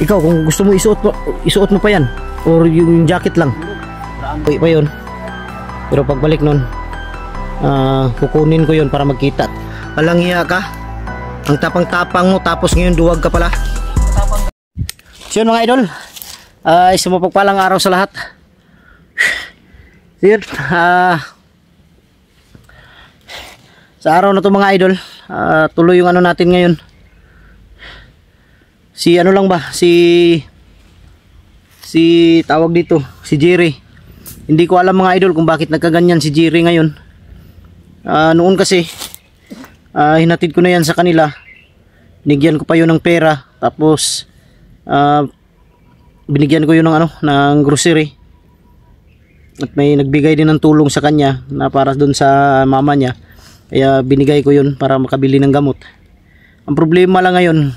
Ikaw, kung gusto mo isuot mo pa yan. Or yung jacket lang. Uy pa yun. Pero pagbalik nun, kukunin ko yun para magkita. Alang hiya ka. Ang tapang-tapang mo, tapos ngayon duwag ka pala. So yun mga idol, isang mapagpalang araw sa lahat. So yun, sa araw na to mga idol, tuloy yung ano natin ngayon. Si ano lang ba, si tawag dito, si Jerry. Hindi ko alam mga idol kung bakit nagkaganyan si Jerry ngayon. Noon kasi hinatid ko na yan sa kanila. Binigyan ko pa yun ng pera, tapos binigyan ko yun ng ano, ng grocery. At may nagbigay din ng tulong sa kanya na para doon sa mama niya. Kaya binigay ko yun para makabili ng gamot. Ang problema lang ngayon,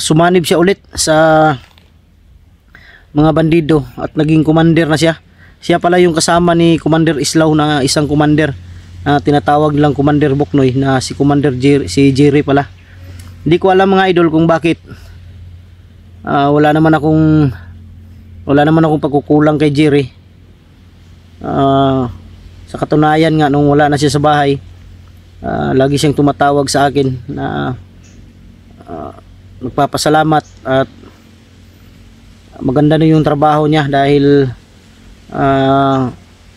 sumanib siya ulit sa mga bandido at naging commander na siya. Siya pala yung kasama ni Commander Islaw na isang commander na tinatawag nilang Commander Buknoy, na si Commander si Jerry pala. Hindi ko alam mga idol kung bakit. Wala naman akong pagkukulang kay Jerry. Sa katunayan nga, nung wala na siya sa bahay, lagi siyang tumatawag sa akin na magpapasalamat at maganda na yung trabaho niya dahil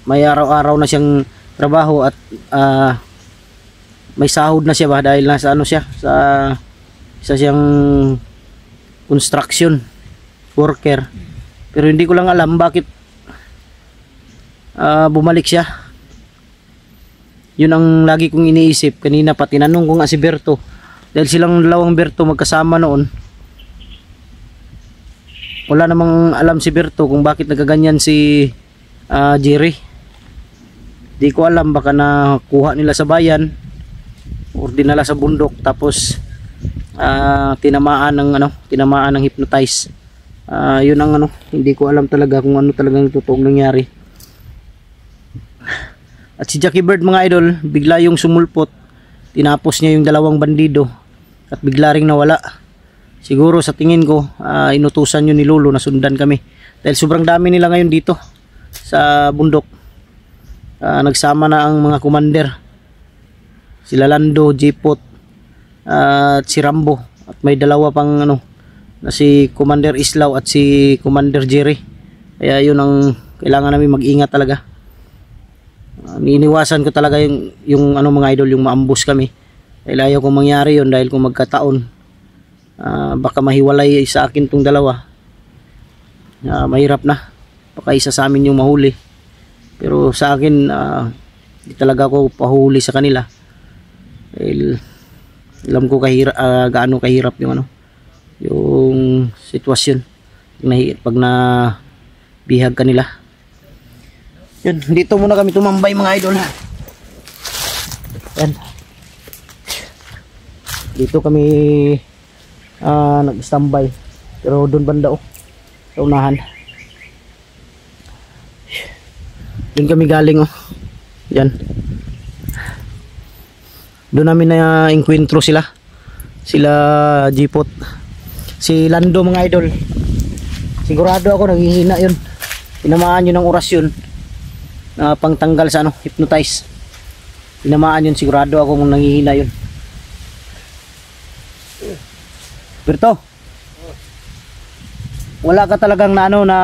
may araw-araw na siyang trabaho at may sahod na siya ba dahil nasa ano siya, sa isa siyang construction worker. Pero hindi ko lang alam bakit bumalik siya. Yun ang lagi kong iniisip. Kanina pa tinanong ko nga si Berto, dahil silang dalawang Berto magkasama noon. Wala namang alam si Berto kung bakit nagaganyan si Jerry. Di ko alam, baka nakuha nila sa bayan o dinala sa bundok, tapos tinamaan ng hypnotize. Yun ang ano, hindi ko alam talaga kung ano talagang totoong nangyari. At si Jackie Bird mga idol, bigla yung sumulpot. Tinapos niya yung dalawang bandido at bigla ring nawala. Siguro sa tingin ko, inutusan yun ni Lolo na sundan kami. Dahil sobrang dami nila ngayon dito sa bundok. Nagsama na ang mga commander. Sila Lando, Jipot, at si Rambo. At may dalawa pang ano, na si Commander Islaw at si Commander Jerry. Kaya yun ang kailangan namin mag-ingat talaga. Iniiwasan ko talaga yung ano mga idol, yung maambus kami. Dahil ayaw kong mangyari yun, dahil kung magkataon, baka mahiwalay sa akin tong dalawa. Mahirap na, baka isa sa amin yung mahuli. Pero sa akin, di talaga ako pahuli sa kanila. Dahil alam ko gaano kahirap yung ano, yung sitwasyon pag na bihag kanila. Yun, dito muna kami tumambay mga idol. Yan. Dito kami nag-standby. Pero doon banda sa unahan. Doon kami galing Yan. Doon namin na encuentro sila Jipot, si Lando mga idol. Sigurado ako naghihina yun. Tinamaan yun ng orasyon na pangtanggal sa ano, hypnotize. Tinamaan yun, sigurado ako kung nanghihina yun. Berto, wala ka talagang na ano, na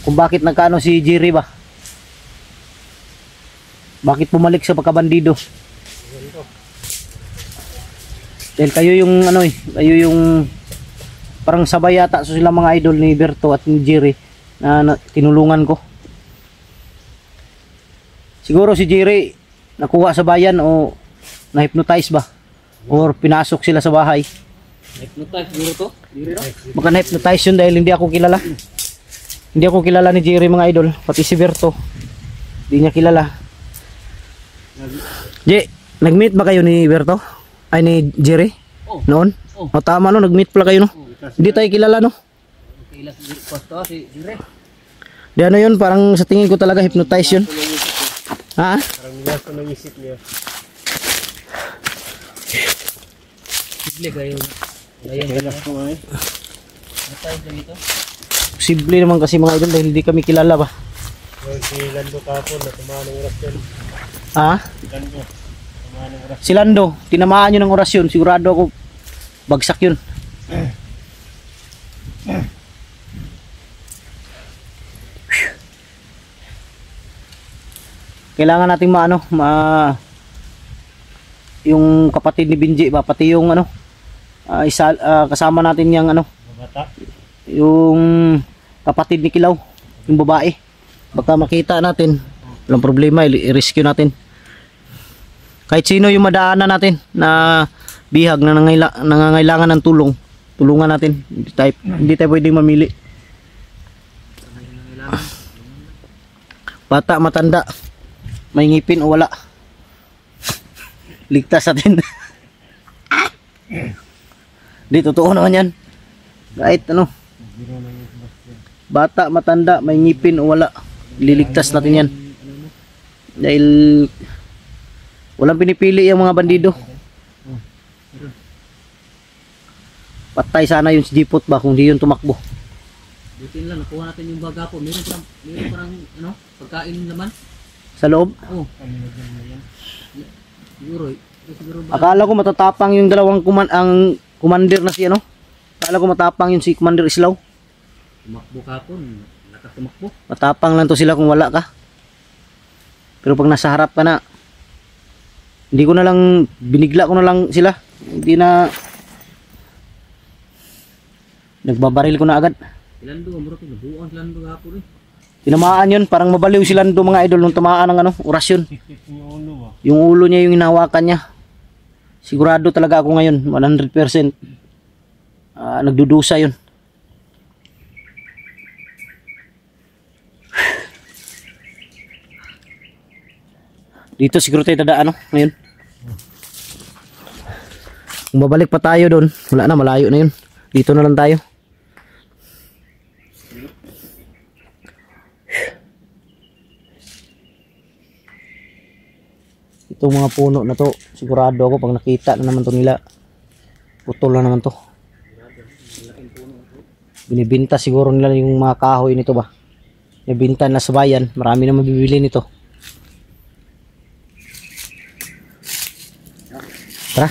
kung bakit nagkaano si Jerry ba? Bakit bumalik sa pagkabandido? Dahil kayo yung ano kayo yung parang sabay yata sila mga idol ni Berto at ni Jerry na tinulungan ko. Siguro si Jerry nakuha sa bayan o na-hypnotize ba? Or pinasok sila sa bahay. Hypnotize siguro to? Baka na-hypnotize yun dahil hindi ako kilala. Hindi ako kilala ni Jerry mga idol. Pati si Berto, hindi niya kilala. Nag-meet ba kayo ni Berto? Ay ni Jerry? Noon? Tama no, nag-meet pala kayo no? Hindi tayo kilala no? Kilala si Jerry. Di ano yun, parang sa tingin ko talaga hypnotize yun. Ha? Parang nila ko ng isip niya. Posible kayo. Ngayon matay lang ito. Posible naman kasi mga idol dahil hindi kami kilala ba. Si Lando kapon na tumanong oras yan. Ha? Lando, tumanong oras. Si Lando, tinamaan yun ng orasyon. Sigurado ako bagsak yun. Kailangan nating yung kapatid ni Binji ba, pati yung kasama natin yung Mabata. yung kapatid ni Kilaw, yung babae. Baka makita natin, walang problema, i-rescue natin. Kahit sino yung madaanan natin na bihag na nangangailangan ng tulong, tulungan natin. Hindi tayo pwedeng mamili. Bata, matanda, may ngipin o wala, ligtas natin. Di, totoo naman yan. Kahit bata, matanda, may ngipin o wala, liligtas natin yan. Dahil walang pinipili yung mga bandido. Patay sana yung si Jipot ba kung di yun tumakbo. Butin lang, nakuha natin yung baga po. Meron parang pagkain naman. Sa loob. Oo. Siguro ba? Akala ko matatapang yung dalawang ang commander na si Akala ko matapang yung si Commander Islaw. Tumakbo ka po. Nakatumakbo. Matapang lang to sila kung wala ka. Pero pag nasa harap ka na, hindi ko na lang, binigla ko na lang sila. Hindi na, nagbabaril ko na agad. Lando, mura ko nabuang si Lando ka po eh. Tinamaan yun, parang mabaliw si Lando mga idol nung tamaan ng orasyon. Tiktik yung ulo ba? Yung ulo niya yung hinawakan niya. Sigurado talaga ako ngayon, 100%. Nagdudusa yun. Dito siguro tayo dadaan ngayon. Kung babalik pa tayo doon, wala na, malayo na yun. Dito na lang tayo. Itong mga puno na to, sigurado ako pag nakita na naman to nila, putol na naman to. Binibinta siguro nila yung mga kahoy nito ba. Binibinta na sa bayan, marami na mabibili nito. Tara.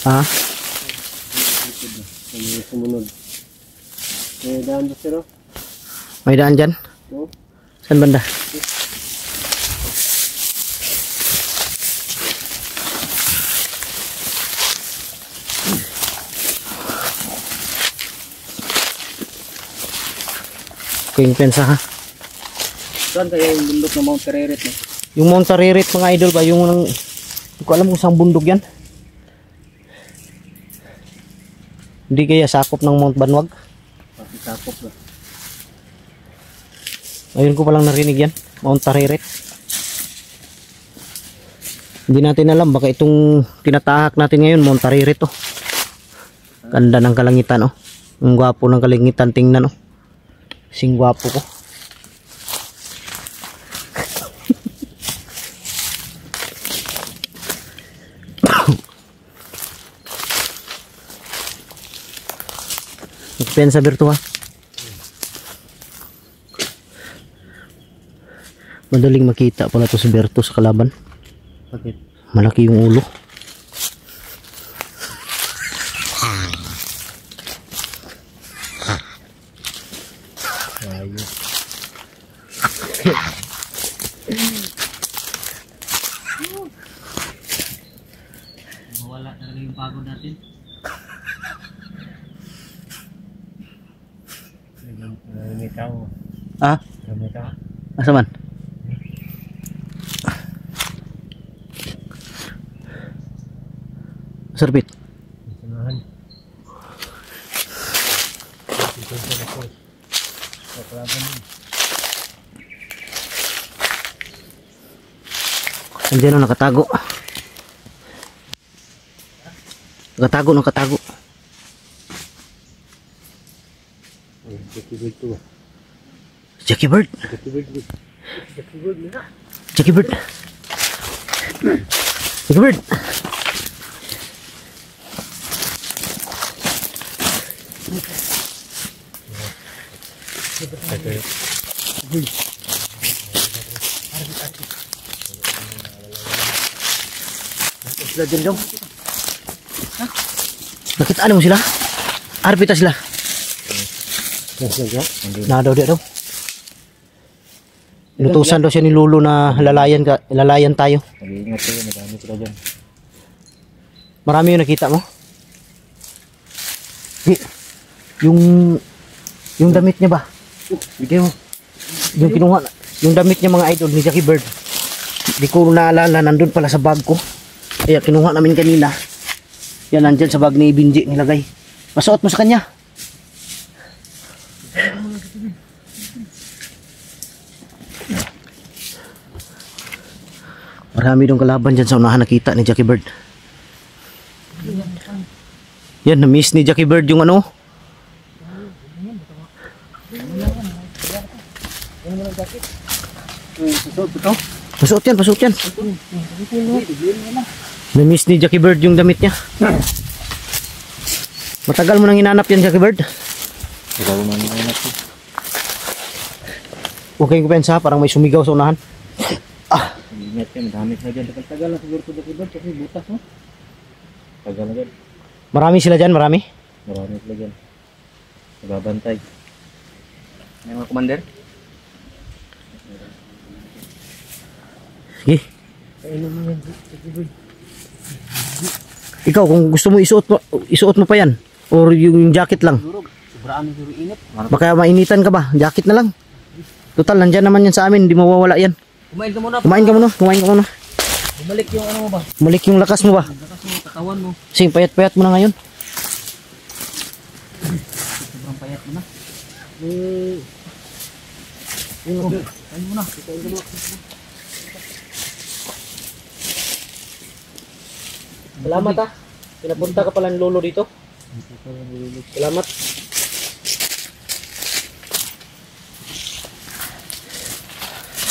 Ha? Sumunod. Daan doon sir. May daan dyan? Oo. Saan banda? Yung pensa ha? Saan kaya yung bundok ng Mount Tereret no? Yung Mount Tereret mga idol ba? Yung hindi ko alam kung saan bundok yan. Hindi kaya sakop ng Mount Banwag? Pati sakop ba? Ayun ko palang narinig yan. Mount Tereret. Hindi natin alam. Baka itong tinatahak natin ngayon Mount Tereret to. Ganda ng kalangitan oh. Ang gwapo ng kalangitan tingnan oh. Sing gwapo ko. Pensa Berto ha. Madaling makita pala to si Berto sa kalaban. Bakit? Malaki yung ulo. Mawala talaga yung pagod natin. May tao. Ah? May tao. Asa man? Sarbit. Samahan. Ito sa lakos. Paklaban mo. Andiyan o, nakatago. Nakatago. Jackie Bird to ba? Jackie Bird. Jackie Bird. Jackie Bird na. Jackie Bird. Jackie Bird. Sila dyan daw. Nakita mo sila? Arbita sila. Na daw dia daw. Inutusan daw siya ni Lolo na lalayan tayo. Mag-iingat kayo, madami sila dyan. Marami yung nakita mo? Di, yung damit niya ba? Bigyan mo. Yung kinuha, yung damit niya mga idol ni Jackie Bird. Di ko naalala, nandun pala sa bag ko. Kaya kinuha namin kanina. Yan, nandyan sa bag ni Binji nilagay. Masuot mo sa kanya. Marami dong kalaban dyan sa unahan nakita ni Jackie Bird. Yan, na-miss ni Jackie Bird yung ano. Pasuot yan. Na-miss ni Jackie Bird yung damit niya. Matagal mo nang hinanap yan, Jackie Bird. Ikaw naman yung anak ko. Huwag kayong kupensa, parang may sumigaw sa unahan. Mag-iingat kayo, madami sila dyan. Tagal na siguro sa Jackie Bird kasi butas mo. Tagal na dyan. Marami sila dyan, marami. Marami sila dyan. Nagbabantay. May mga commander? Sige. Ayun naman yan, Jackie Bird. Ikaw, kung gusto mo isuot mo pa yan. Or yung jacket lang. Sobraan yung init. Baka mainitan ka ba? Jacket na lang. Total, nandyan naman yan sa amin. Hindi mawawala yan. Kumain ka muna. Kumain ka muna. Bumalik yung ano mo ba? Balik yung lakas mo ba? Lakas mo, katawan mo. Kasi payat-payat mo na ngayon. Sobrang payat mo na. Kain mo na. Salamat ha. Pinapunta ka pala ng Lolo dito. Salamat.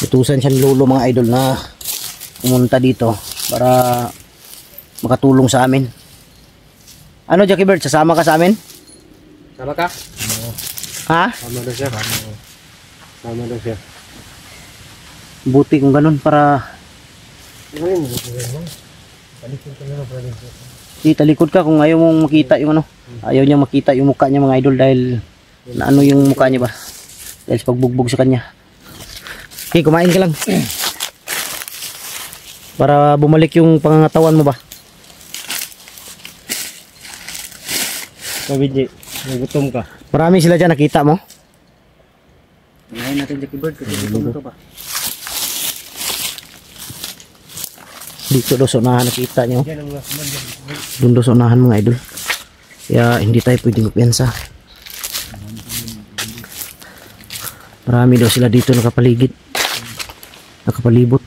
Utusan siya ni Lolo mga idol na pumunta dito para makatulong sa amin. Ano Jackie Bird, sasama ka sa amin? Sama ka? Ha? Tama na siya. Tama na siya. Buti kung ganun para Ayun, talikod ka na pala dito. talikod ka kung ayaw mong makita yung ano. Ayaw niya makita yung mukha niya mga idol dahil na ano yung mukha niya ba? Dahil sa pagbugbog sa kanya. Okay, kumain ka lang. Para bumalik yung pangangatawan mo ba? Kabidji, nagutom ka. Marami sila dyan, nakita mo? Kumain natin Jackie Bird kasi gutom na to ba? Dito daw sa unahan nakita nyo. Yan ang mga commander. Doon daw sa unahan mga idol. Kaya hindi tayo pwedeng magpiyansa. Marami daw sila dito nakapaligid. Nakapalibot.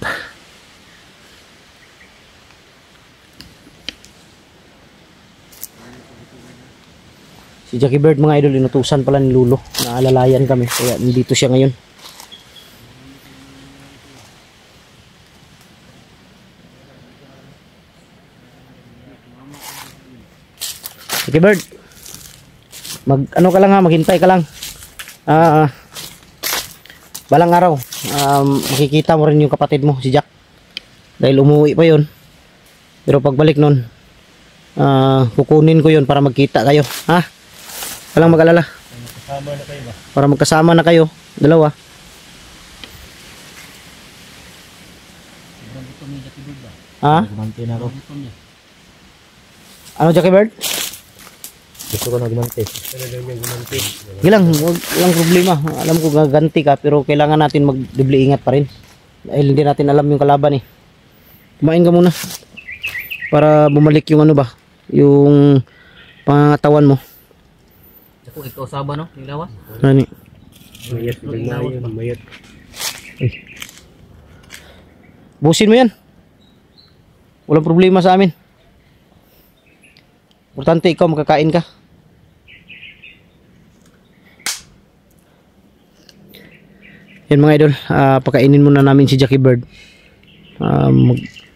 Si Jackie Bird mga idol, inutusan pala ni Lolo. Naalalayan kami. Kaya nandito siya ngayon. Jackie Bird, ano ka lang ha, maghintay ka lang. Balang araw, makikita mo rin yung kapatid mo, si Jack. Dahil umuwi pa yun. Pero pagbalik nun, kukunin ko yun para magkita kayo. Ha? Walang mag-alala. Kasama na kayo ba? Para magkasama na kayo, dalawa. Sobrang gutom ni Jackie Bird ba? Ha? Gumante na ako. Gutom niya. Ano Jackie Bird? Gusto ko na gumante. Ano daw niya gumante? Walang problema. Alam ko gaganti ka pero kailangan natin magdubli ingat pa rin. Dahil hindi natin alam yung kalaban eh. Kumain ka muna. Para bumalik yung ano ba? yung pangatawan mo. Ako ikaw saba no, yung lawas. Ano? Mayat, mayat. Busin mo yan. Walang problema sa amin. Importante ikaw makakain ka. Yan mga idol, pakainin muna namin si Jackie Bird.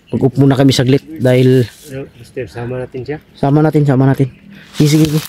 Mag-up muna kami saglit dahil Mister, sama natin siya. sama natin. Sige, sige.